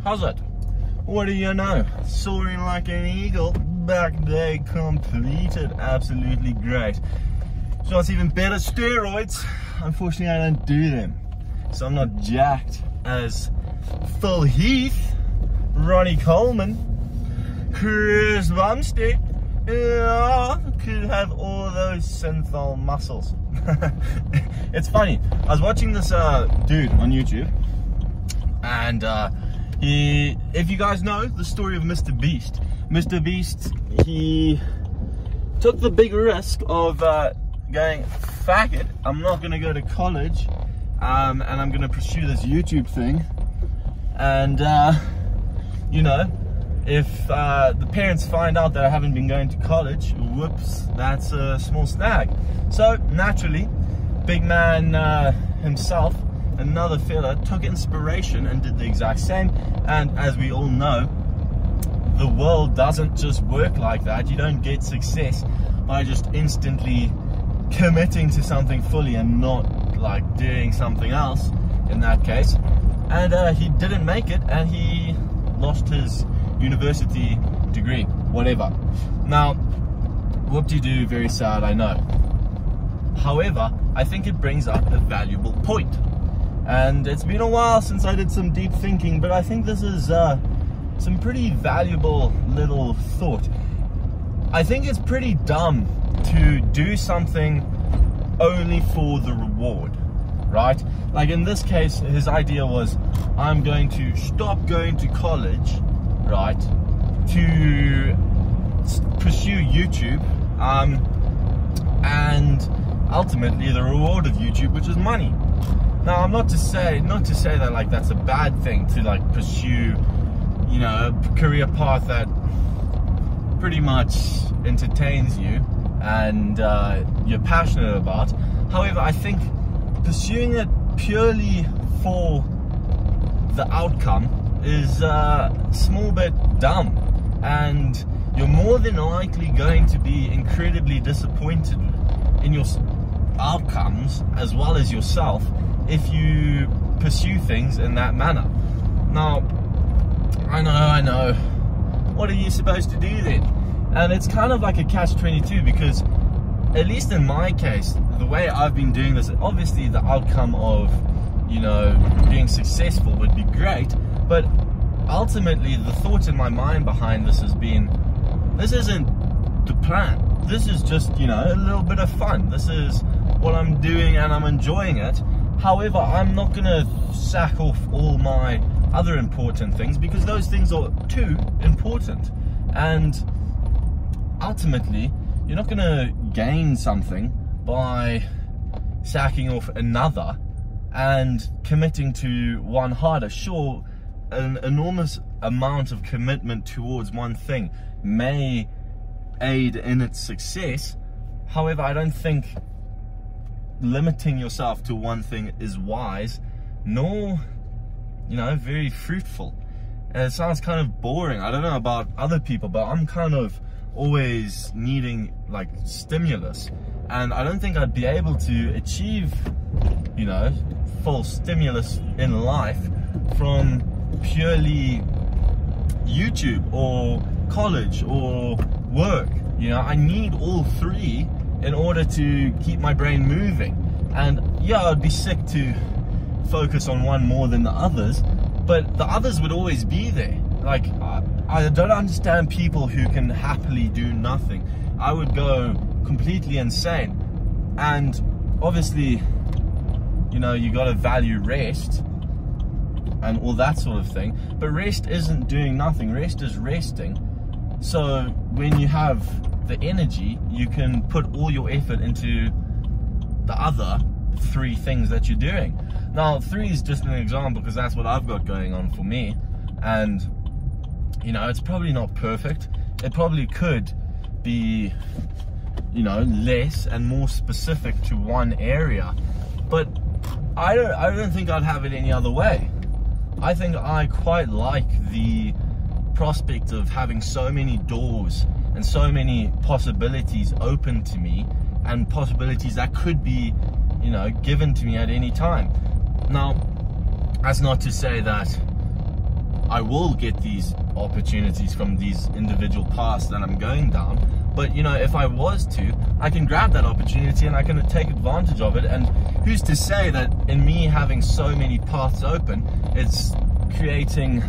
How's it? What do you know? Soaring like an eagle. Back day completed. Absolutely great. So what's even better? Steroids. Unfortunately, I don't do them. So I'm not jacked as Phil Heath, Ronnie Coleman, Chris Bumstead. Could have all those synthol muscles. It's funny. I was watching this dude on YouTube, and if you guys know the story of Mr. Beast, he took the big risk of going, fuck it, I'm not going to go to college, and I'm going to pursue this YouTube thing. And you know, if the parents find out that I haven't been going to college, whoops, that's a small snag. So naturally, big man himself, another fella, took inspiration and did the exact same. And as we all know, the world doesn't just work like that. You don't get success by just instantly committing to something fully and not like doing something else in that case. And he didn't make it, and he lost his university degree, whatever. Now, whoop-de-doo, very sad, I know. However, I think it brings up a valuable point. And it's been a while since I did some deep thinking, but I think this is some pretty valuable little thought. I think it's pretty dumb to do something only for the reward, right? Like in this case, his idea was, I'm going to stop going to college, right, to pursue YouTube, and ultimately the reward of YouTube, which is money. Now, I'm not to say that like that's a bad thing to like pursue, you know, a career path that pretty much entertains you and you're passionate about. However, I think pursuing it purely for the outcome is a small bit dumb, and you're more than likely going to be incredibly disappointed in your outcomes as well as yourself if you pursue things in that manner. Now, I know, what are you supposed to do then? And it's kind of like a catch-22, because at least in my case, the way I've been doing this, obviously the outcome of, you know, being successful would be great, but ultimately the thought in my mind behind this has been, this isn't the plan. This is just, you know, a little bit of fun. This is what I'm doing and I'm enjoying it. However, I'm not gonna sack off all my other important things, because those things are too important. And ultimately, you're not gonna gain something by sacking off another and committing to one harder. Sure, an enormous amount of commitment towards one thing may aid in its success. However, I don't think limiting yourself to one thing is wise, nor, you know, very fruitful. And it sounds kind of boring. I don't know about other people, but I'm kind of always needing like stimulus, and I don't think I'd be able to achieve, you know, full stimulus in life from purely YouTube or college or work. You know, I need all three in order to keep my brain moving. And yeah, I'd be sick to focus on one more than the others, but the others would always be there. Like, I don't understand people who can happily do nothing. I would go completely insane. And obviously, you know, you gotta value rest and all that sort of thing, but rest isn't doing nothing. Rest is resting. So when you have the energy, you can put all your effort into the other three things that you're doing. Now, 3 is just an example because that's what I've got going on for me. And, you know, it's probably not perfect. It probably could be, you know, less and more specific to one area. But I don't think I'd have it any other way. I think I quite like the prospect of having so many doors and so many possibilities open to me, and possibilities that could be, you know, given to me at any time. Now, that's not to say that I will get these opportunities from these individual paths that I'm going down. But you know, if I was to, I can grab that opportunity and I can take advantage of it. And who's to say that in me having so many paths open, it's creating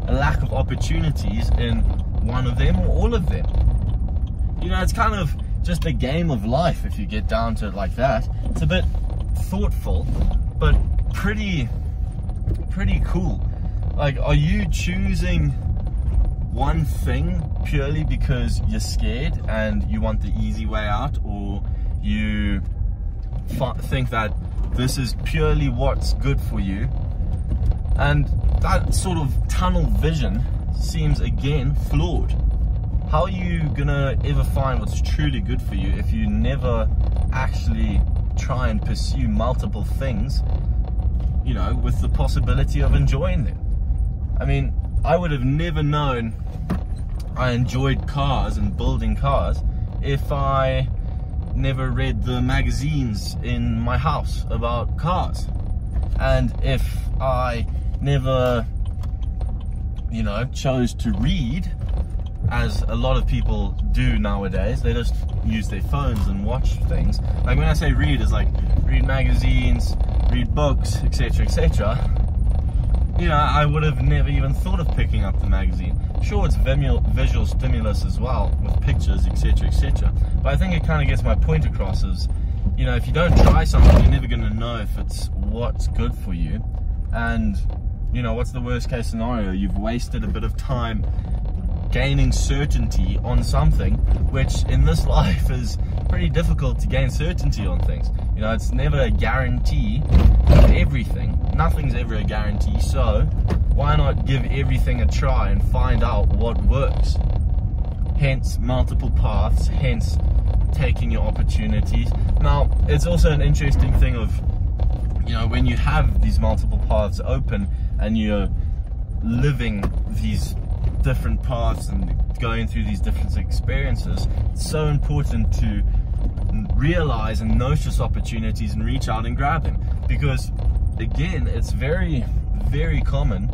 a lack of opportunities in one of them or all of them? You know, it's kind of just a game of life if you get down to it like that. It's a bit thoughtful, but pretty cool. Like, are you choosing one thing purely because you're scared and you want the easy way out, or you think that this is purely what's good for you? And that sort of tunnel vision seems again flawed. How are you gonna ever find what's truly good for you if you never actually try and pursue multiple things, you know, with the possibility of enjoying them? I mean, I would have never known I enjoyed cars and building cars if I never read the magazines in my house about cars, and if I never, you know, chose to read, as a lot of people do nowadays. They just use their phones and watch things. Like, when I say read, it's like read magazines, read books, etc, etc. You know, I would have never even thought of picking up the magazine. Sure, it's visual stimulus as well, with pictures, etc, etc. But I think it kind of gets my point across is, you know, if you don't try something, you're never going to know if it's what's good for you. And, you know, what's the worst case scenario? You've wasted a bit of time gaining certainty on something, which in this life is pretty difficult to gain certainty on things. You know, it's never a guarantee of everything. Nothing's ever a guarantee, so why not give everything a try and find out what works? Hence multiple paths, hence taking your opportunities. Now, it's also an interesting thing of, you know, when you have these multiple paths open and you're living these different paths and going through these different experiences, it's so important to realize and notice opportunities and reach out and grab them, because again, it's very, very common,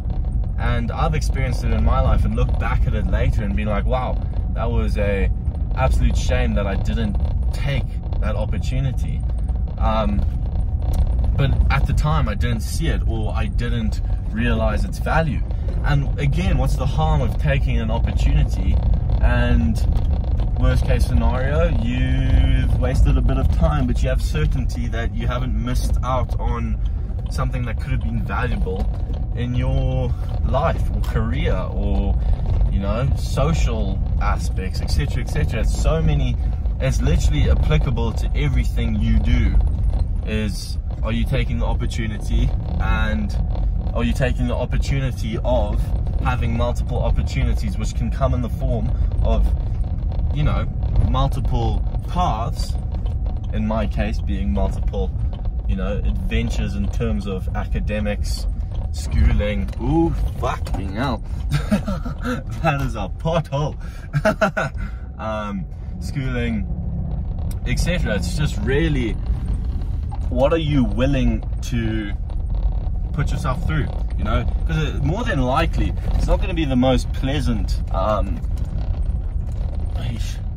and I've experienced it in my life and looked back at it later and been like, wow, that was a absolute shame that I didn't take that opportunity. But at the time I didn't see it, or I didn't realize its value. And again, what's the harm of taking an opportunity and worst case scenario, you've wasted a bit of time, but you have certainty that you haven't missed out on something that could have been valuable in your life or career, or, you know, social aspects, etc, etc. It's so many, it's literally applicable to everything you do. Is, are you taking the opportunity, and are you taking the opportunity of having multiple opportunities, which can come in the form of, you know, multiple paths, in my case being multiple, you know, adventures in terms of academics, schooling. Ooh, fucking hell. That is a pothole. Schooling, etc. It's just really, what are you willing to put yourself through, you know? Because more than likely, it's not going to be the most pleasant,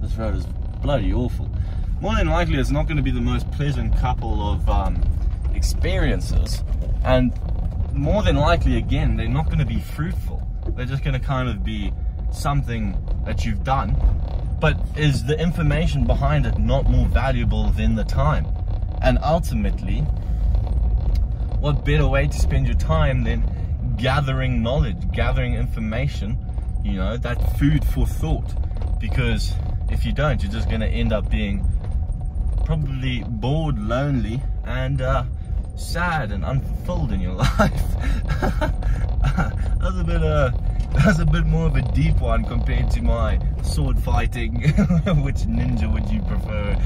this road is bloody awful. More than likely, it's not going to be the most pleasant couple of experiences, and more than likely, again, they're not going to be fruitful. They're just going to kind of be something that you've done, but is the information behind it not more valuable than the time? And ultimately, what better way to spend your time than gathering knowledge, gathering information, you know, that food for thought? Because if you don't, you're just going to end up being probably bored, lonely, and sad and unfulfilled in your life. That's a bit more of a deep one compared to my sword fighting. Which ninja would you prefer?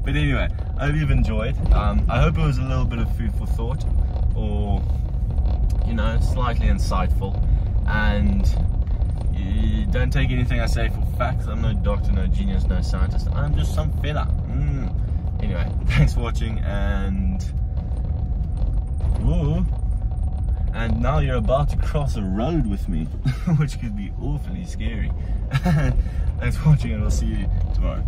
But anyway, I hope you've enjoyed. I hope it was a little bit of food for thought, or, you know, slightly insightful. And you don't take anything I say for facts. I'm no doctor, no genius, no scientist. I'm just some fella. Anyway, thanks for watching, and ooh, and now you're about to cross a road with me, which could be awfully scary. Thanks for watching, and I'll see you tomorrow.